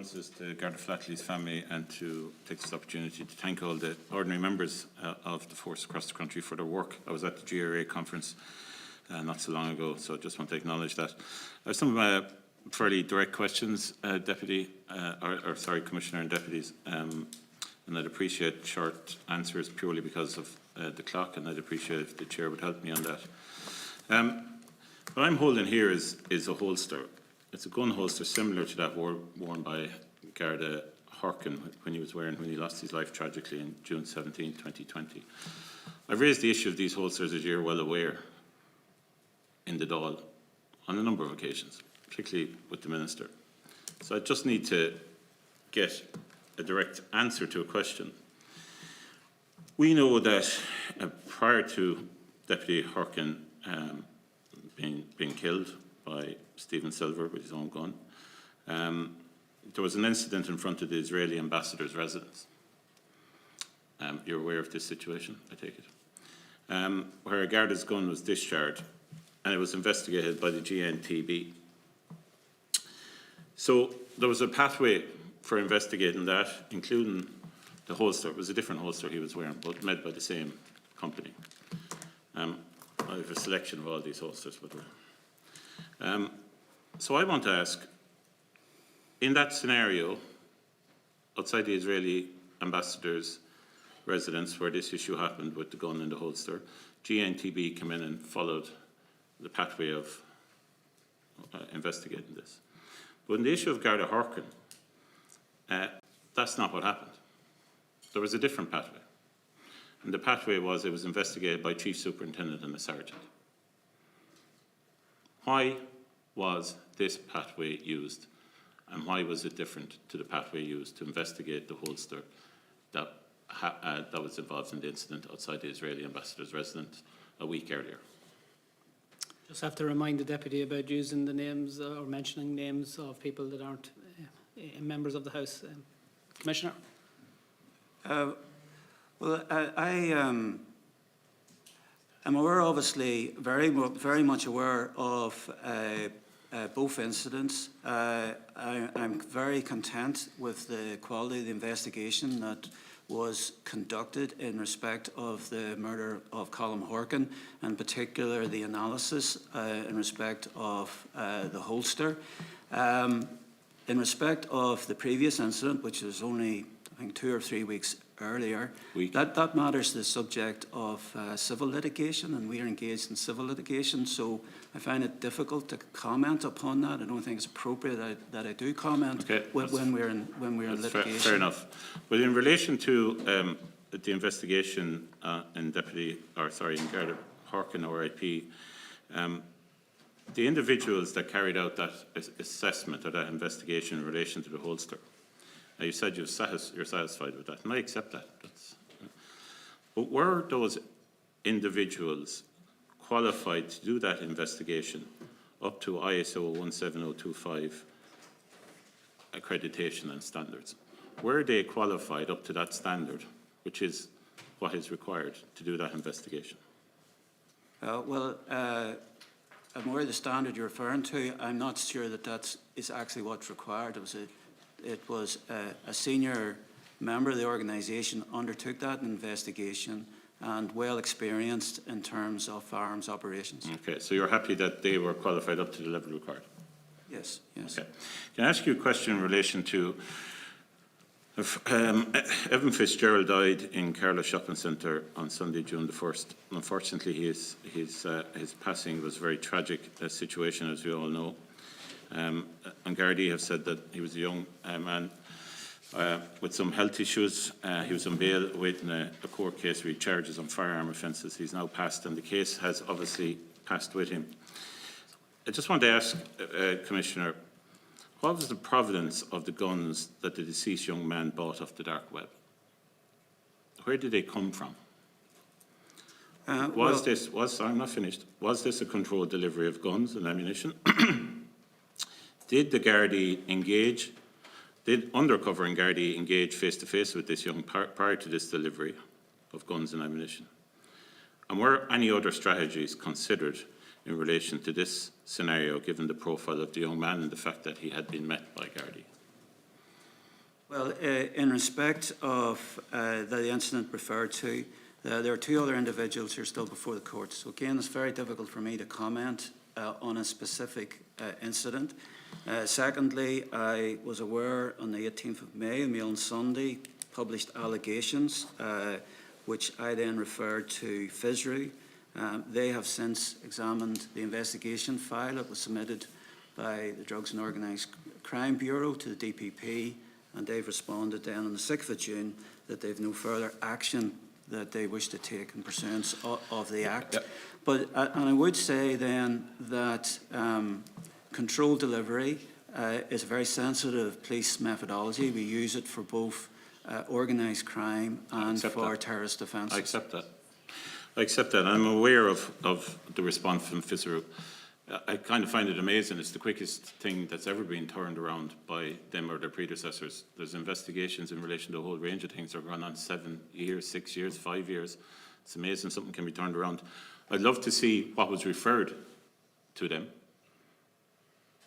condolences to Garda Flatley's family and to take this opportunity to thank all the ordinary members of the force across the country for their work. I was at the GRA conference not so long ago, so I just want to acknowledge that. I have some fairly direct questions, Commissioner and Deputies, and I'd appreciate short answers purely because of the clock, and I'd appreciate if the Chair would help me on that. What I'm holding here is a holster. It's a gun holster similar to that worn by Garda Harkin when he lost his life tragically in June 17, 2020. I've raised the issue of these holsters, as you're well aware, in the Dáil on a number of occasions, particularly with the Minister. So I just need to get a direct answer to a question. We know that prior to Deputy Harkin being killed by Stephen Silver with his own gun, there was an incident in front of the Israeli ambassador's residence. You're aware of this situation, I take it, where a Garda's gun was discharged, and it was investigated by the GNTB. So there was a pathway for investigating that, including the holster. It was a different holster he was wearing, but made by the same company. I have a selection of all these holsters, by the way. So I want to ask, in that scenario, outside the Israeli ambassador's residence where this issue happened with the gun in the holster, GNTB came in and followed the pathway of investigating this. But in the issue of Garda Harkin, that's not what happened. There was a different pathway. And the pathway was it was investigated by Chief Superintendent and a Sergeant. Why was this pathway used, and why was it different to the pathway used to investigate the holster that was involved in the incident outside the Israeli ambassador's residence a week earlier? Just have to remind the Deputy about using the names or mentioning names of people that aren't members of the House. Commissioner? Well, I am aware, obviously, very much aware of both incidents. I'm very content with the quality of the investigation that was conducted in respect of the murder of Colm Harkin, and in particular the analysis in respect of the holster. In respect of the previous incident, which was only, I think, 2 or 3 weeks earlier, that matters the subject of civil litigation, and we are engaged in civil litigation, so I find it difficult to comment upon that. I don't think it's appropriate that I do comment when we're in litigation. Fair enough. But in relation to the investigation in Garda Harkin RIP, the individuals that carried out that assessment or that investigation in relation to the holster, you said you're satisfied with that, and I accept that. But were those individuals qualified to do that investigation up to ISO 17025 accreditation and standards? Were they qualified up to that standard, which is what is required to do that investigation? Well, I'm aware of the standard you're referring to. I'm not sure that is actually what's required. It was a senior member of the organisation undertook that investigation and well experienced in terms of firearms operations. Okay, so you're happy that they were qualified up to the level required? Yes. Okay. Can I ask you a question in relation to Evan Fitzgerald died in Carlow Shopping Centre on Sunday, June the 1st. Unfortunately, his passing was a very tragic situation, as we all know. And Gardaí have said that he was a young man with some health issues. He was on bail awaiting a court case where he charges on firearm offences. He's now passed, and the case has obviously passed with him. I just want to ask, Commissioner, what was the provenance of the guns that the deceased young man bought off the dark web? Where did they come from? I'm not finished. Was this a controlled delivery of guns and ammunition? Did the Gardaí engage, did undercover and Gardaí engage face-to-face with this young prior to this delivery of guns and ammunition? And were any other strategies considered in relation to this scenario, given the profile of the young man and the fact that he had been met by Gardaí? Well, in respect of the incident referred to, there are two other individuals who are still before the court. So again, it's very difficult for me to comment on a specific incident. Secondly, I was aware on the 18th of May, Mail on Sunday, published allegations, which I then referred to FSRU. They have since examined the investigation file that was submitted by the Drugs and Organised Crime Bureau to the DPP, and they've responded then on the 6th of June that they've no further action that they wish to take in pursuance of the Act. Yep. But, and I would say then that controlled delivery is a very sensitive police methodology. We use it for both organised crime and for terrorist offences. I accept that. I accept that. I'm aware of the response from FSRU. I kind of find it amazing. It's the quickest thing that's ever been turned around by them or their predecessors. There's investigations in relation to a whole range of things that are going on 7 years, 6 years, 5 years. It's amazing something can be turned around. I'd love to see what was referred to them,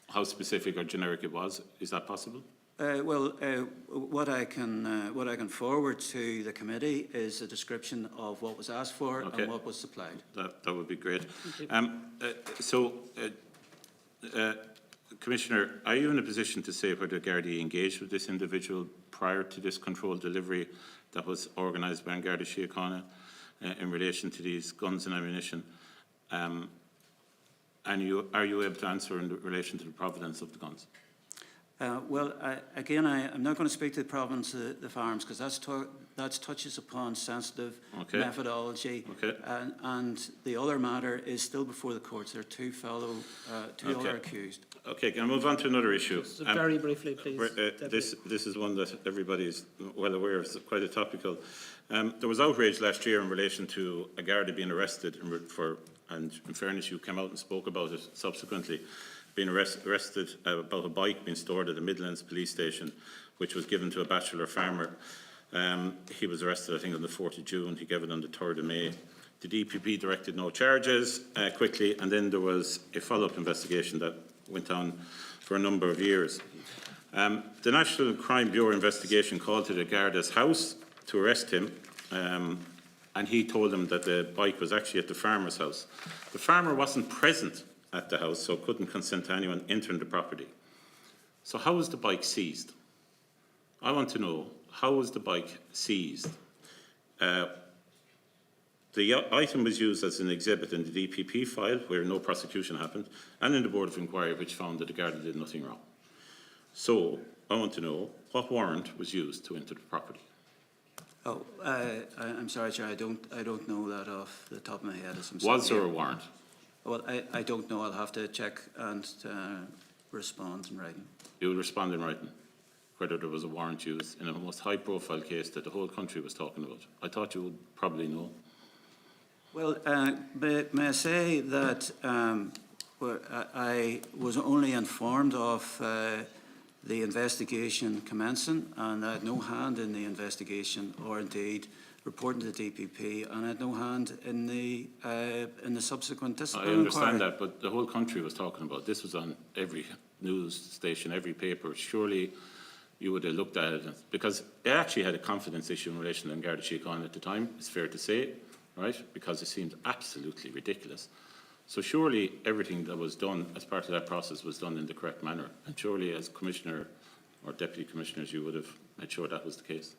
how specific or generic it was. Is that possible? What I can forward to the committee is a description of what was asked for and what was supplied. That would be great. Commissioner, are you in a position to say whether Gardaí engaged with this individual prior to this controlled delivery that was organised by Garda Síochána in relation to these guns and ammunition? And are you able to answer in relation to the provenance of the guns? I'm not going to speak to the province of the farms because that touches upon sensitive methodology. And the other matter is still before the courts. There are two other accused. Okay, can I move on to another issue? So very briefly, please. This is one that everybody is well aware of. It's quite a topical. There was outrage last year in relation to a Garda being arrested and in fairness, you came out and spoke about it subsequently, being arrested about a bike being stored at the Midlands police station, which was given to a bachelor farmer. He was arrested, I think, on the 4th of June. He gave it on the 3rd of May. The DPP directed no charges quickly, and then there was a follow-up investigation that went on for a number of years. The National Crime Bureau investigation called to the Garda's house to arrest him, and he told them that the bike was actually at the farmer's house. The farmer wasn't present at the house, so couldn't consent to anyone entering the property. So how was the bike seized? I want to know, how was the bike seized? The item was used as an exhibit in the DPP file, where no prosecution happened, and in the Board of Inquiry, which found that the Garda did nothing wrong. So I want to know, what warrant was used to enter the property? I'm sorry, Chair, I don't know that off the top of my head. Was there a warrant? Well, I don't know. I'll have to check and respond in writing. You will respond in writing, whether there was a warrant used in a most high-profile case that the whole country was talking about. I thought you would probably know. Well, may I say that I was only informed of the investigation commencing, and I had no hand in the investigation, or indeed reporting to the DPP, and I had no hand in the subsequent disciplinary inquiry. I understand that, but the whole country was talking about it. This was on every news station, every paper. Surely you would have looked at it, because they actually had a confidence issue in relation to Garda Síochána at the time, it's fair to say, right? Because it seemed absolutely ridiculous. So surely everything that was done as part of that process was done in the correct manner. And surely as Commissioner or Deputy Commissioners, you would have made sure that was the case.